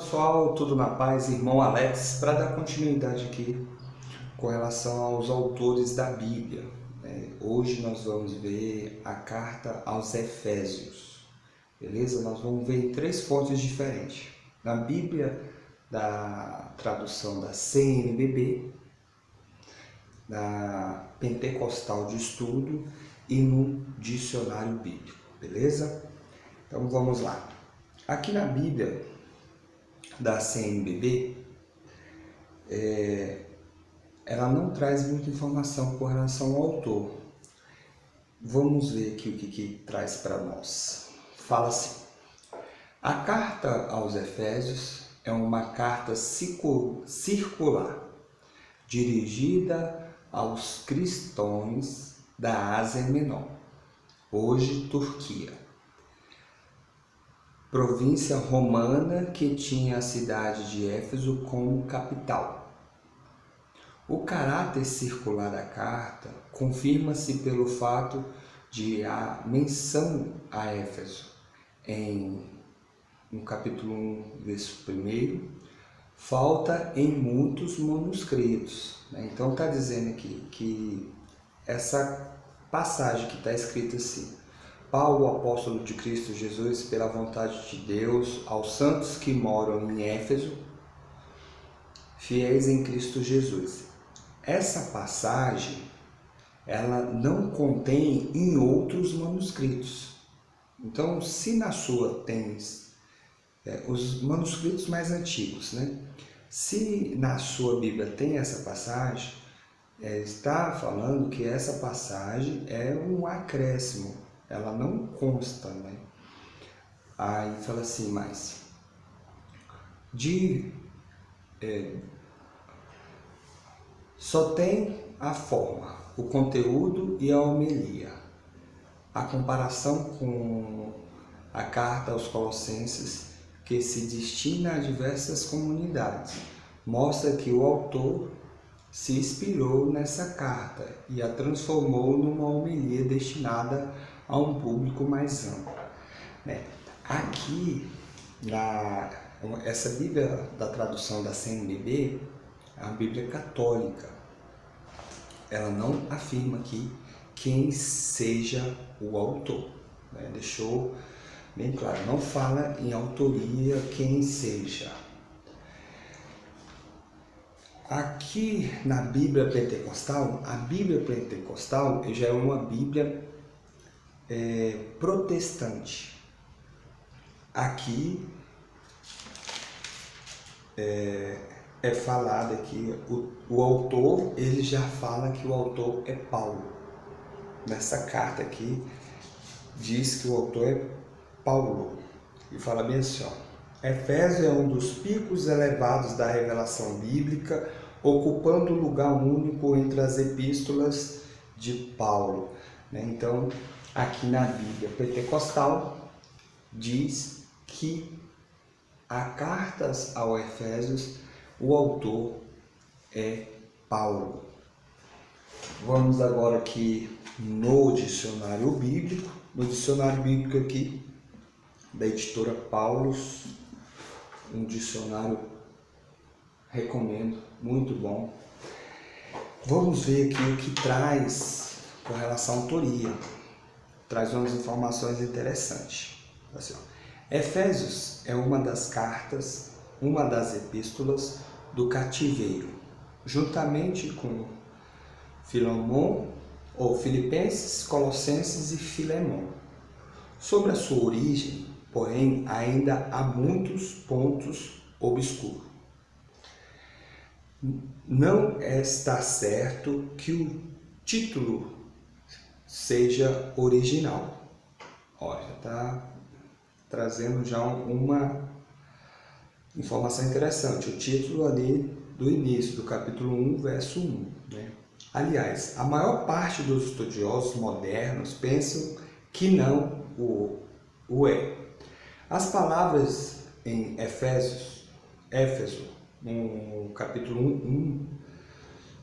pessoal, tudo na paz? Irmão Alex, para dar continuidade aqui com relação aos autores da Bíblia. Hoje nós vamos ver a carta aos Efésios, beleza? Nós vamos ver em três fontes diferentes. Na Bíblia, da tradução da CNBB, da Pentecostal de Estudo e no Dicionário Bíblico, beleza? Então vamos lá. Aqui na Bíblia da CNBB, ela não traz muita informação com relação ao autor. Vamos ver aqui o que traz para nós. Fala assim: a carta aos Efésios é uma carta circular, dirigida aos cristãos da Ásia Menor, hoje Turquia, província romana que tinha a cidade de Éfeso como capital. O caráter circular da carta confirma-se pelo fato de a menção a Éfeso no capítulo 1, verso 1, falta em muitos manuscritos. Então está dizendo aqui que essa passagem que está escrita assim: Paulo, apóstolo de Cristo Jesus, pela vontade de Deus, aos santos que moram em Éfeso, fiéis em Cristo Jesus. Essa passagem, ela não contém em outros manuscritos. Então, se na sua tem os manuscritos mais antigos, Se na sua Bíblia tem essa passagem, está falando que essa passagem é um acréscimo. Ela não consta, Aí fala assim, só tem a forma, o conteúdo e a homilia. A comparação com a carta aos Colossenses, que se destina a diversas comunidades, mostra que o autor se inspirou nessa carta e a transformou numa homilia destinada a um público mais amplo. Aqui, essa Bíblia da tradução da CNBB, é uma Bíblia católica. Ela não afirma aqui quem seja o autor. Deixou bem claro, não fala em autoria quem seja. Aqui na Bíblia Pentecostal, a Bíblia Pentecostal já é uma Bíblia protestante. Aqui é falado aqui, o autor, ele já fala que o autor é Paulo. Nessa carta aqui, diz que o autor é Paulo. E fala bem assim, Efésios é um dos picos elevados da revelação bíblica, ocupando um lugar único entre as epístolas de Paulo. Então, aqui na Bíblia Pentecostal, diz que a cartas aos Efésios, o autor é Paulo. Vamos agora aqui no dicionário bíblico. No dicionário bíblico aqui, da editora Paulus, um dicionário, recomendo, muito bom. Vamos ver aqui o que traz com relação à autoria. Traz umas informações interessantes. Assim, Efésios é uma das cartas, uma das epístolas do cativeiro, juntamente com Filemão, ou Filipenses, Colossenses e Filemão. Sobre a sua origem, porém, ainda há muitos pontos obscuros. Não está certo que o título seja original. Já está trazendo já uma informação interessante. O título ali do início, do capítulo 1, verso 1. Aliás, a maior parte dos estudiosos modernos pensam que não o é. As palavras em Éfeso, no capítulo 1,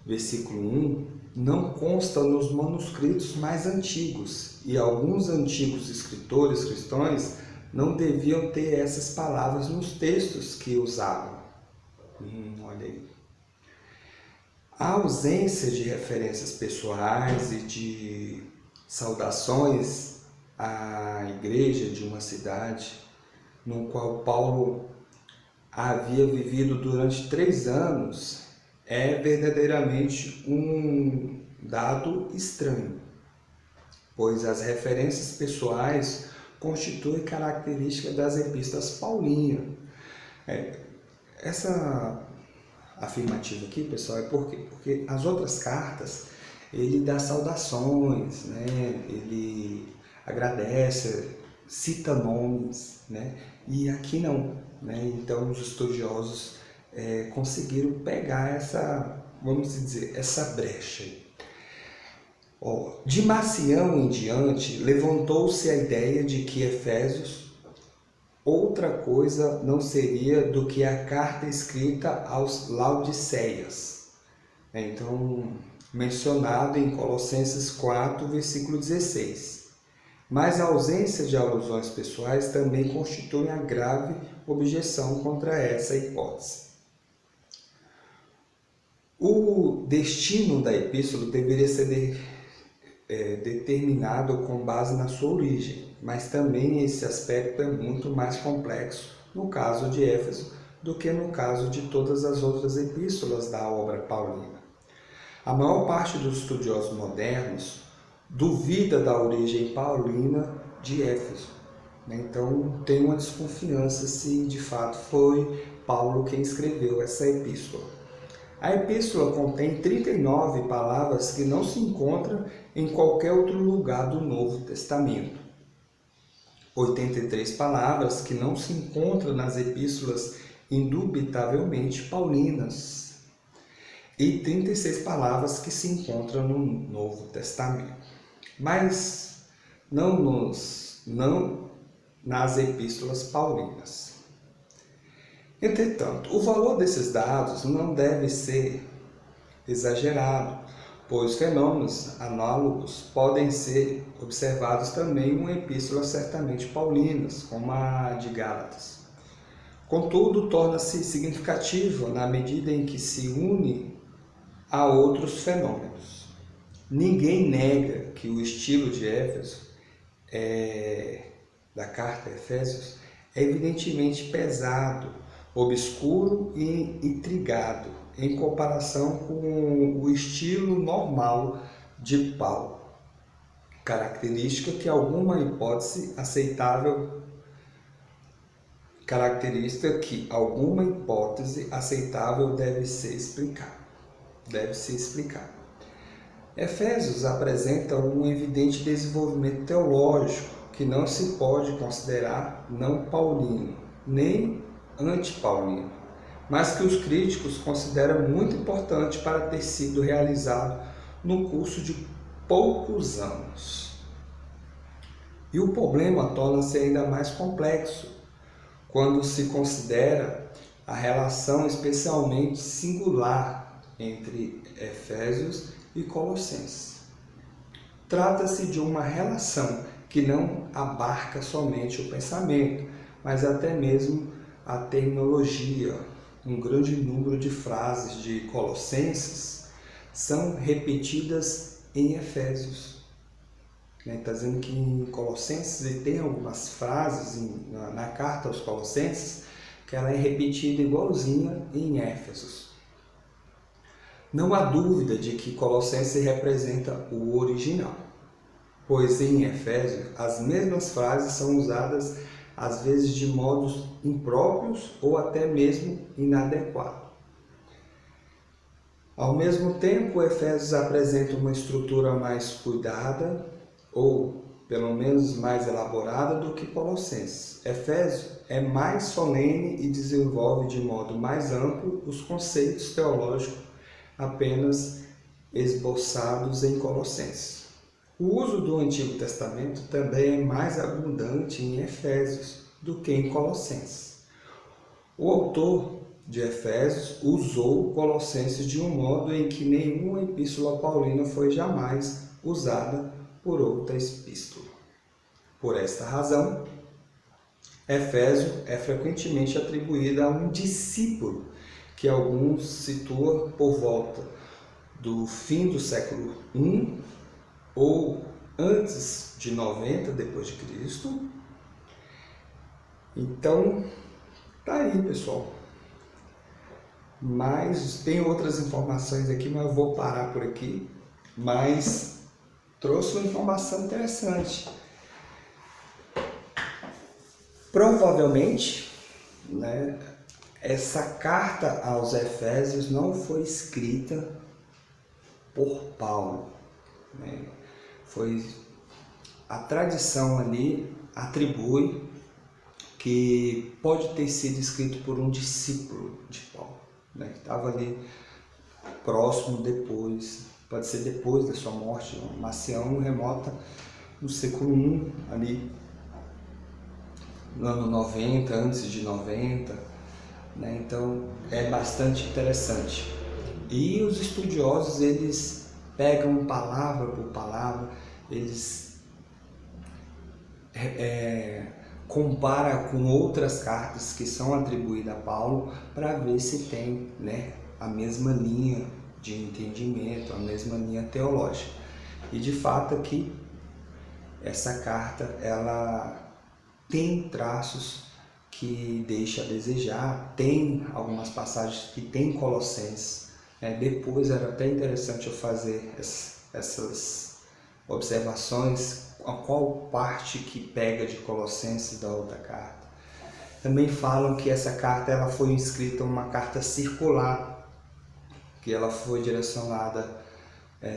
versículo 1, não constam nos manuscritos mais antigos, e alguns antigos escritores cristãos não deviam ter essas palavras nos textos que usavam. Olha aí. A ausência de referências pessoais e de saudações à igreja de uma cidade, no qual Paulo havia vivido durante 3 anos, é verdadeiramente um dado estranho, pois as referências pessoais constituem característica das epístolas paulinas. Essa afirmativa aqui, pessoal, é porque as outras cartas ele dá saudações, né? Ele agradece, cita nomes, né? E aqui não, né? Então os estudiosos conseguiram pegar essa, vamos dizer, essa brecha. De Marcião em diante, levantou-se a ideia de que Efésios outra coisa não seria do que a carta escrita aos Laodiceias. Então, mencionado em Colossenses 4, versículo 16. Mas a ausência de alusões pessoais também constitui a grave objeção contra essa hipótese. O destino da epístola deveria ser determinado com base na sua origem, mas também esse aspecto é muito mais complexo no caso de Éfeso do que no caso de todas as outras epístolas da obra paulina. A maior parte dos estudiosos modernos duvida da origem paulina de Éfeso, né? Então tem uma desconfiança se de fato foi Paulo quem escreveu essa epístola. A epístola contém 39 palavras que não se encontram em qualquer outro lugar do Novo Testamento. 83 palavras que não se encontram nas epístolas indubitavelmente paulinas. E 36 palavras que se encontram no Novo Testamento. Mas não nas epístolas paulinas. Entretanto, o valor desses dados não deve ser exagerado, pois fenômenos análogos podem ser observados também em epístolas certamente paulinas, como a de Gálatas. Contudo, torna-se significativo na medida em que se une a outros fenômenos. Ninguém nega que o estilo de Éfeso, da carta a Efésios, é evidentemente pesado, obscuro e intrigado, em comparação com o estilo normal de Paulo, característica que alguma hipótese aceitável deve se explicar. Efésios apresenta um evidente desenvolvimento teológico que não se pode considerar não paulino, nem antipaulino, mas que os críticos consideram muito importante para ter sido realizado no curso de poucos anos. E o problema torna-se ainda mais complexo quando se considera a relação especialmente singular entre Efésios e Colossenses. Trata-se de uma relação que não abarca somente o pensamento, mas até mesmo a terminologia. Um grande número de frases de Colossenses são repetidas em Efésios. Está dizendo que em Colossenses ele tem algumas frases na carta aos Colossenses que ela é repetida igualzinha em Éfesos. Não há dúvida de que Colossenses representa o original, pois em Efésios as mesmas frases são usadas às vezes de modos impróprios ou até mesmo inadequados. Ao mesmo tempo, Efésios apresenta uma estrutura mais cuidada, ou pelo menos mais elaborada do que Colossenses. Efésios é mais solene e desenvolve de modo mais amplo os conceitos teológicos apenas esboçados em Colossenses. O uso do Antigo Testamento também é mais abundante em Efésios do que em Colossenses. O autor de Efésios usou Colossenses de um modo em que nenhuma epístola paulina foi jamais usada por outra epístola. Por esta razão, Efésio é frequentemente atribuída a um discípulo, que alguns situam por volta do fim do século I ou antes de 90 depois de Cristo. Então, tá aí, pessoal. Mas tem outras informações aqui, mas eu vou parar por aqui. Mas trouxe uma informação interessante. Provavelmente, né, essa carta aos Efésios não foi escrita por Paulo, né? A tradição ali atribui que pode ter sido escrito por um discípulo de Paulo, né, que estava ali próximo depois, pode ser depois da sua morte, uma ancião remota no século I, ali no ano 90, antes de 90, né? Então é bastante interessante. E os estudiosos, eles pegam palavra por palavra, eles comparam com outras cartas que são atribuídas a Paulo para ver se tem, né, a mesma linha de entendimento, a mesma linha teológica. E de fato aqui, essa carta, ela tem traços que deixa a desejar, tem algumas passagens que tem Colossenses. Depois era até interessante eu fazer essas observações, a qual parte que pega de Colossenses da outra carta. Também falam que essa carta ela foi escrita uma carta circular, que ela foi direcionada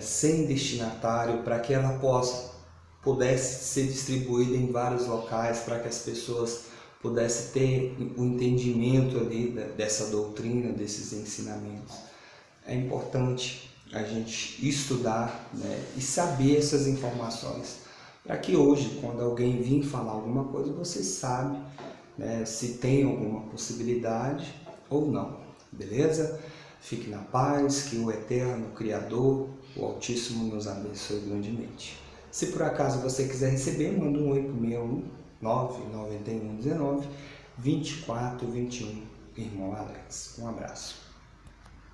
sem destinatário, para que ela pudesse ser distribuída em vários locais, para que as pessoas pudessem ter o entendimento ali dessa doutrina, desses ensinamentos. É importante a gente estudar, né, e saber essas informações, para que hoje, quando alguém vir falar alguma coisa, você sabe, né, se tem alguma possibilidade ou não, beleza? Fique na paz, que o Eterno Criador, o Altíssimo, nos abençoe grandemente. Se por acaso você quiser receber, manda um oi para o meu 99119 2421, irmão Alex. Um abraço.